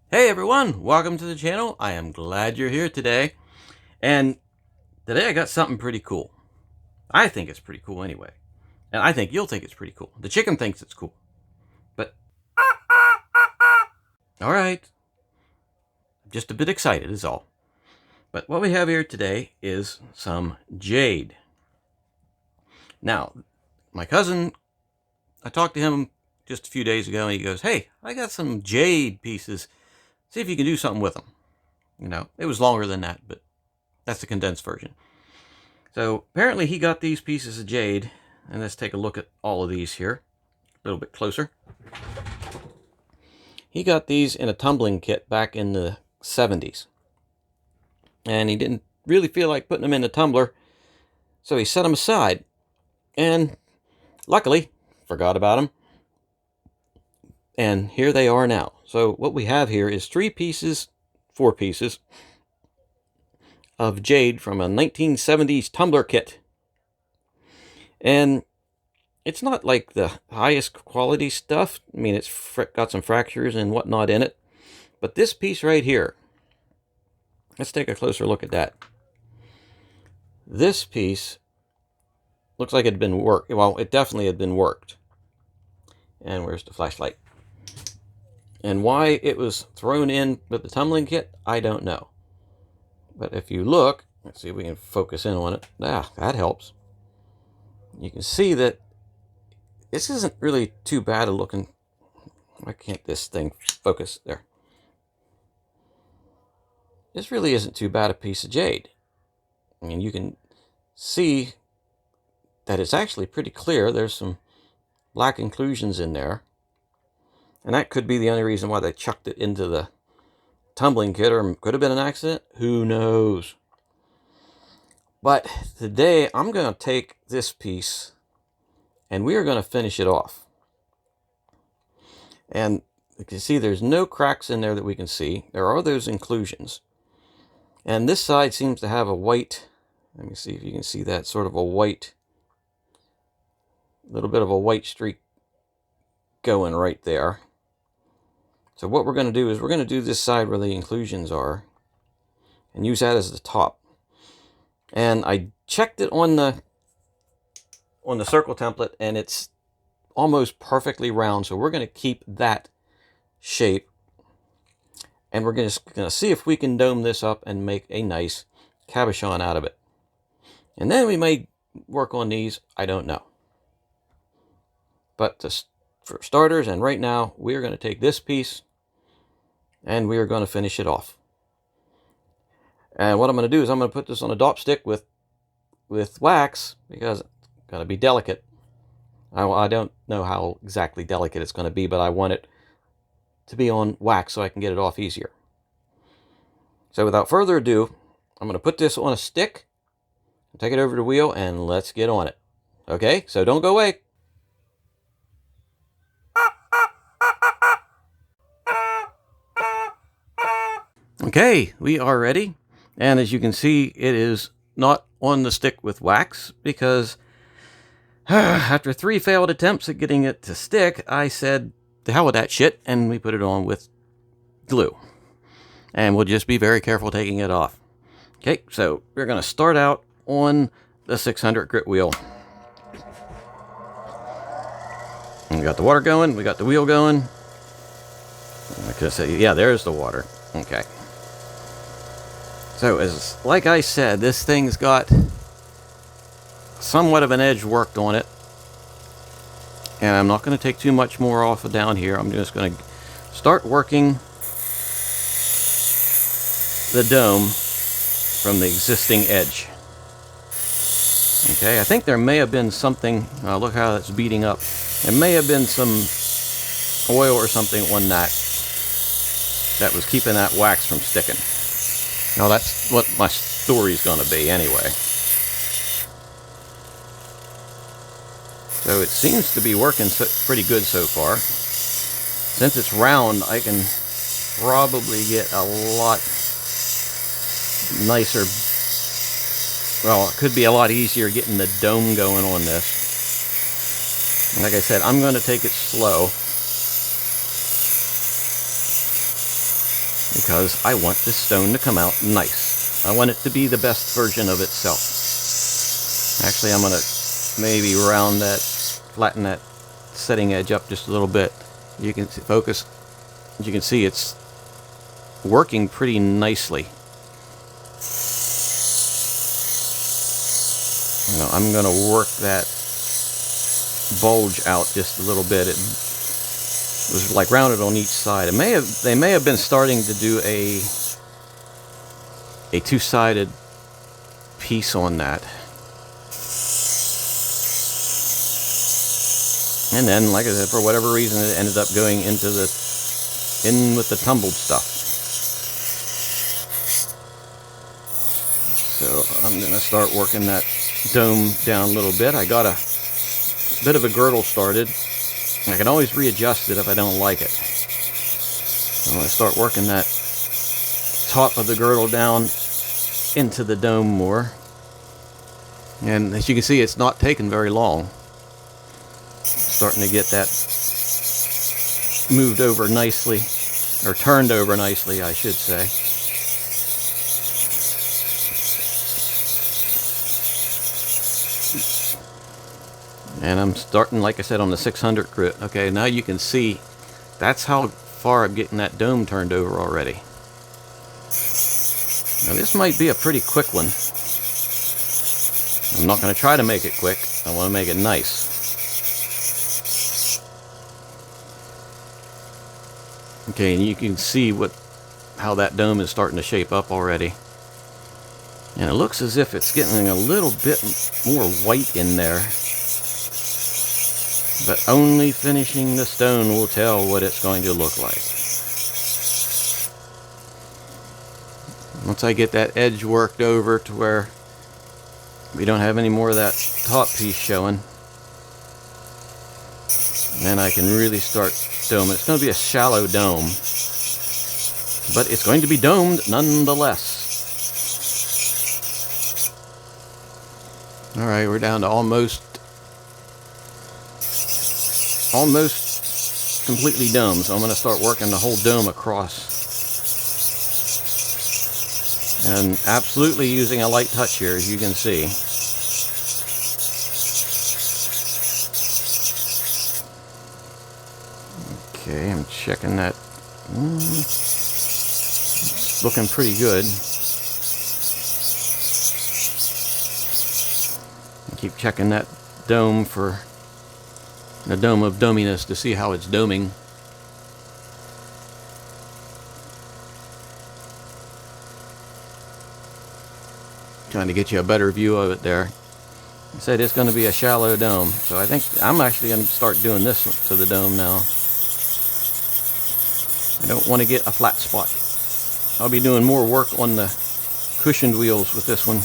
Hey everyone, welcome to the channel. I am glad you're here today. And today I got something pretty cool. I think it's pretty cool anyway. And I think you'll think it's pretty cool. The chicken thinks it's cool. But, alright, I'm just a bit excited is all. But what we have here today is some jade. Now, my cousin, I talked to him just a few days ago and he goes, hey, I got some jade pieces. See if you can do something with them. You know, it was longer than that, but that's the condensed version. So apparently he got these pieces of jade, and let's take a look at all of these here a little bit closer. He got these in a tumbling kit back in the 70s. And he didn't really feel like putting them in the tumbler, so he set them aside. And luckily, forgot about them. And here they are now. So what we have here is 4 pieces of jade from a 1970s tumbler kit. And it's not like the highest quality stuff. I mean, it's got some fractures and whatnot in it. But this piece right here, let's take a closer look at that. This piece looks like it had been worked. Well, it definitely had been worked. And where's the flashlight? And why it was thrown in with the tumbling kit, I don't know. But if you look, let's see if we can focus in on it. Ah, that helps. You can see that this isn't really too bad a looking. Why can't this thing focus there? This really isn't too bad a piece of jade. I mean, you can see that it's actually pretty clear. There's some black inclusions in there. And that could be the only reason why they chucked it into the tumbling kit, or could have been an accident. Who knows? But today I'm going to take this piece and we are going to finish it off. And you can see there's no cracks in there that we can see. There are those inclusions. And this side seems to have a white, let me see if you can see that, sort of a white, little bit of a white streak going right there. So what we're going to do is we're going to do this side where the inclusions are and use that as the top. And I checked it on the circle template and it's almost perfectly round. So we're going to keep that shape. And we're just going to see if we can dome this up and make a nice cabochon out of it. And then we may work on these. I don't know. But for starters, and right now, we're going to take this piece and we are going to finish it off. And what I'm going to do is I'm going to put this on a dop stick with wax because it's going to be delicate. I don't know how exactly delicate it's going to be, but I want it to be on wax so I can get it off easier. So without further ado, I'm going to put this on a stick, take it over to the wheel, and let's get on it. Okay, so don't go away. Okay, we are ready. And as you can see, it is not on the stick with wax because after 3 failed attempts at getting it to stick, I said, the hell with that shit, and we put it on with glue. And we'll just be very careful taking it off. Okay, so we're going to start out on the 600 grit wheel. And we got the water going, we got the wheel going. I could say, yeah, there's the water. Okay. So, like I said, this thing's got somewhat of an edge worked on it. And I'm not going to take too much more off of down here. I'm just going to start working the dome from the existing edge. Okay, I think there may have been something, look how that's beating up. There may have been some oil or something on that was keeping that wax from sticking. Now that's what my story's going to be anyway. So it seems to be working pretty good so far. Since it's round, I can probably get a lot nicer. Well, it could be a lot easier getting the dome going on this. And like I said, I'm going to take it slow. because I want this stone to come out nice. I want it to be the best version of itself. Actually, I'm going to maybe round that, flatten that setting edge up just a little bit. You can focus. As you can see, it's working pretty nicely. Now, I'm going to work that bulge out just a little bit. It was like rounded on each side. They may have been starting to do a two-sided piece on that. And then, like I said, for whatever reason, it ended up going in with the tumbled stuff. So I'm going to start working that dome down a little bit. I got a bit of a girdle started. I can always readjust it if I don't like it. I'm going to start working that top of the girdle down into the dome more. And as you can see, it's not taking very long. Starting to get that moved over nicely, or turned over nicely, I should say. And I'm starting, like I said, on the 600 grit. Okay, now you can see that's how far I'm getting that dome turned over already. Now this might be a pretty quick one. I'm not going to try to make it quick. I want to make it nice. Okay, and you can see how that dome is starting to shape up already. And it looks as if it's getting a little bit more white in there. But only finishing the stone will tell what it's going to look like. Once I get that edge worked over to where we don't have any more of that top piece showing, then I can really start doming. It's going to be a shallow dome, but it's going to be domed nonetheless. Alright, we're down to almost completely domed, so I'm going to start working the whole dome across. And absolutely using a light touch here, as you can see. Okay, I'm checking that. It's looking pretty good. Keep checking that dome for the dome of dominess to see how it's doming. Trying to get you a better view of it there. I said it's going to be a shallow dome, so I think I'm actually going to start doing this to the dome now. I don't want to get a flat spot. I'll be doing more work on the cushioned wheels with this one.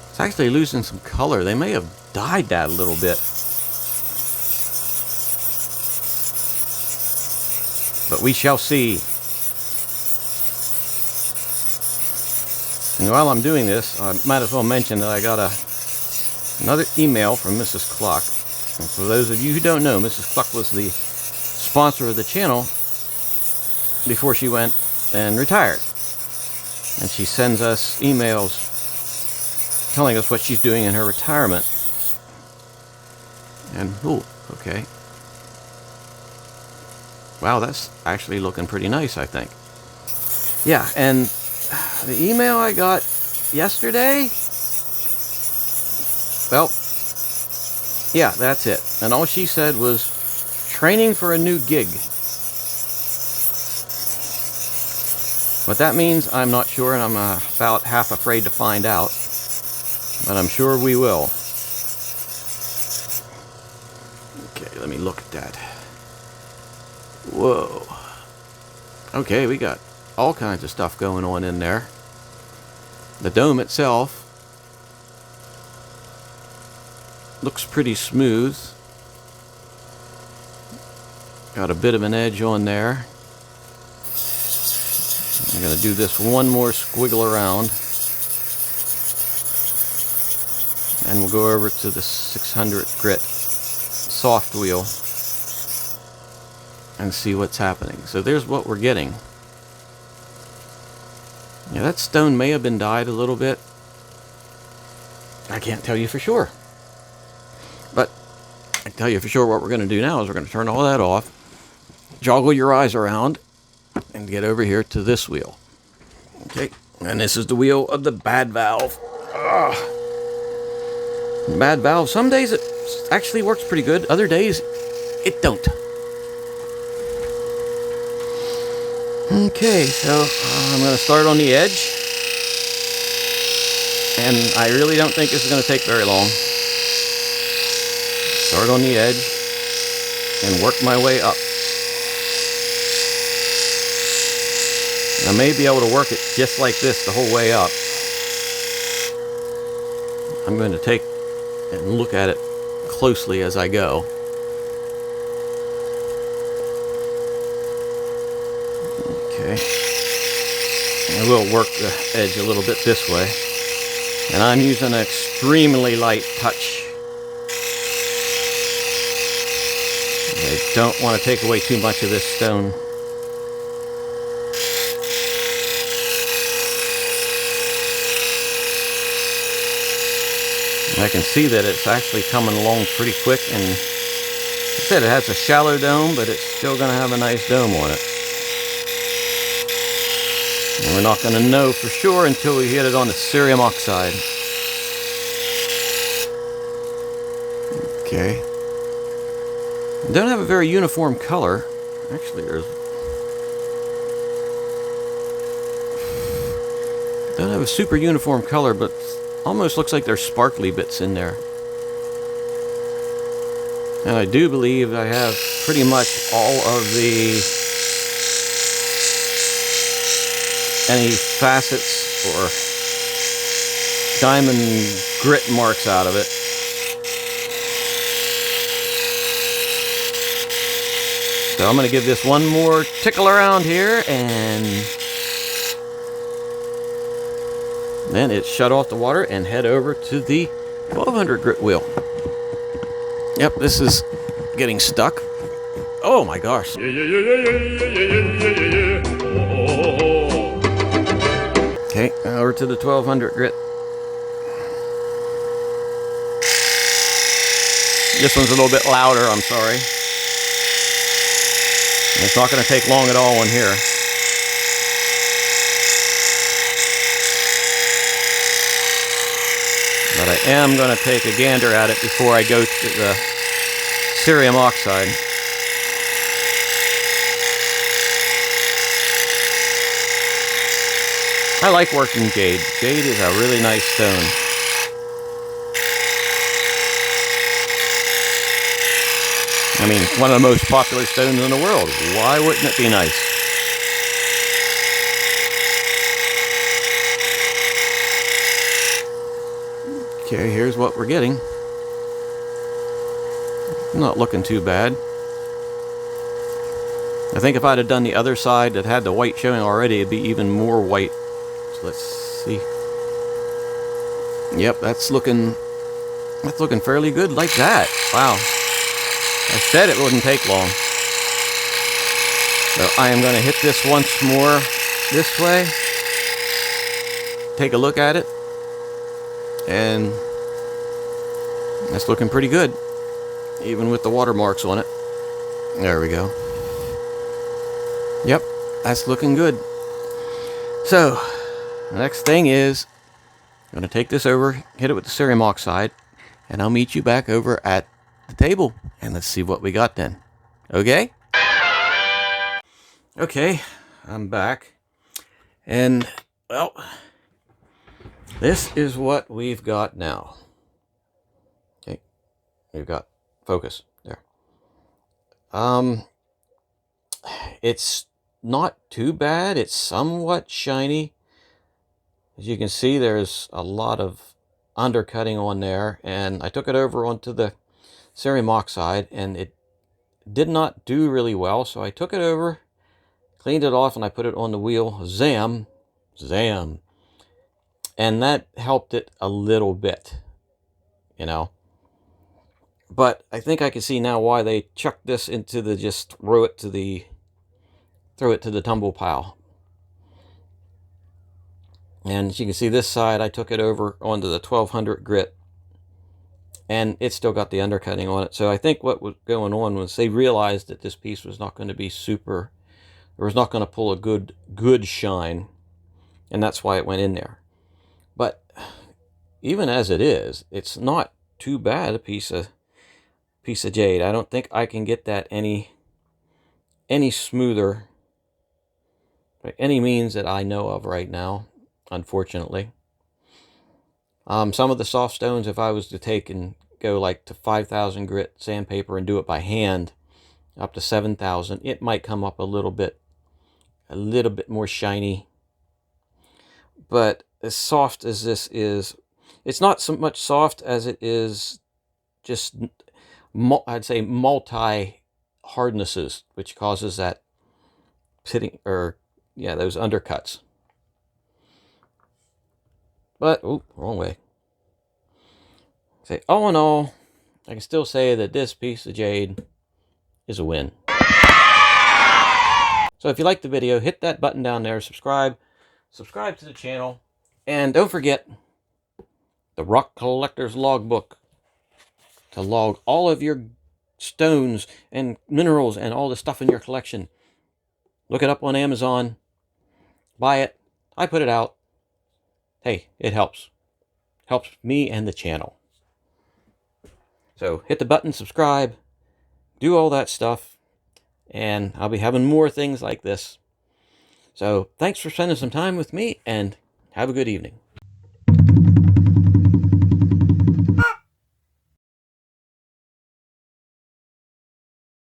It's actually losing some color. They may have dyed that a little bit. But we shall see. And while I'm doing this, I might as well mention that I got another email from Mrs. Cluck. And for those of you who don't know, Mrs. Cluck was the sponsor of the channel before she went and retired. And she sends us emails telling us what she's doing in her retirement. And, oh, okay. Wow, that's actually looking pretty nice, I think. Yeah, and the email I got yesterday, well, yeah, that's it. And all she said was, training for a new gig. What that means, I'm not sure, and I'm about half afraid to find out. But I'm sure we will. Okay, let me look at that. Whoa. Okay, we got all kinds of stuff going on in there. The dome itself looks pretty smooth. Got a bit of an edge on there. I'm going to do this one more squiggle around. And we'll go over to the 600 grit soft wheel. and see what's happening. So there's what we're getting. Yeah, that stone may have been dyed a little bit. I can't tell you for sure. But I can tell you for sure what we're going to do now is we're going to turn all that off, joggle your eyes around, and get over here to this wheel. Okay, and this is the wheel of the bad valve. Ugh. Bad valve, some days it actually works pretty good, other days it don't. Okay, so I'm going to start on the edge, and I really don't think this is going to take very long. Start on the edge and work my way up. I may be able to work it just like this the whole way up. I'm going to take and look at it closely as I go. Okay. I will work the edge a little bit this way. And I'm using an extremely light touch. I don't want to take away too much of this stone. I can see that it's actually coming along pretty quick, and like I said, it has a shallow dome, but it's still going to have a nice dome on it. And we're not going to know for sure until we hit it on the cerium oxide. Okay. Don't have a very uniform color. Actually, don't have a super uniform color, but almost looks like there's sparkly bits in there. And I do believe I have pretty much all of any facets or diamond grit marks out of it. So I'm going to give this one more tickle around here, and then it's shut off the water and head over to the 1200 grit wheel. Yep, this is getting stuck. Oh my gosh. Okay, over to the 1200 grit. This one's a little bit louder, I'm sorry. It's not going to take long at all in here. But I am going to take a gander at it before I go to the cerium oxide. I like working Jade. Jade is a really nice stone. I mean, it's one of the most popular stones in the world. Why wouldn't it be nice? Okay, here's what we're getting. Not looking too bad. I think if I'd have done the other side that had the white showing already, it'd be even more white. So let's see. Yep, that's looking fairly good like that. Wow. I said it wouldn't take long. So I am going to hit this once more this way. Take a look at it. And that's looking pretty good, even with the watermarks on it. There we go. Yep, that's looking good. So, the next thing is, I'm going to take this over, hit it with the cerium oxide, and I'll meet you back over at the table, and let's see what we got then. Okay? Okay, I'm back. And, well, this is what we've got now. Okay, we've got focus there. It's not too bad. It's somewhat shiny. As you can see, there's a lot of undercutting on there, and I took it over onto the cerium oxide, and it did not do really well. So I took it over, cleaned it off, and I put it on the wheel. Zam. And that helped it a little bit, you know. But I think I can see now why they chucked this into the, just throw it to the tumble pile. And as you can see, this side I took it over onto the 1200 grit, and it still got the undercutting on it. So I think what was going on was they realized that this piece was not going to be super, or was not going to pull a good shine, and that's why it went in there. But even as it is, it's not too bad a piece of jade. I don't think I can get that any smoother by any means that I know of right now, unfortunately. Some of the soft stones, if I was to take and go like to 5,000 grit sandpaper and do it by hand, up to 7,000, it might come up a little bit more shiny. But as soft as this is, it's not so much soft as it is just, I'd say, multi hardnesses, which causes that pitting, or yeah, those undercuts. But, oh, wrong way. Say, all in all, I can still say that this piece of jade is a win. So if you liked the video, hit that button down there, subscribe to the channel, and don't forget the Rock Collector's Logbook to log all of your stones and minerals and all the stuff in your collection. Look it up on Amazon, buy it, I put it out. Hey, it helps me and the channel. So hit the button, subscribe, do all that stuff, and I'll be having more things like this. So thanks for spending some time with me, and have a good evening.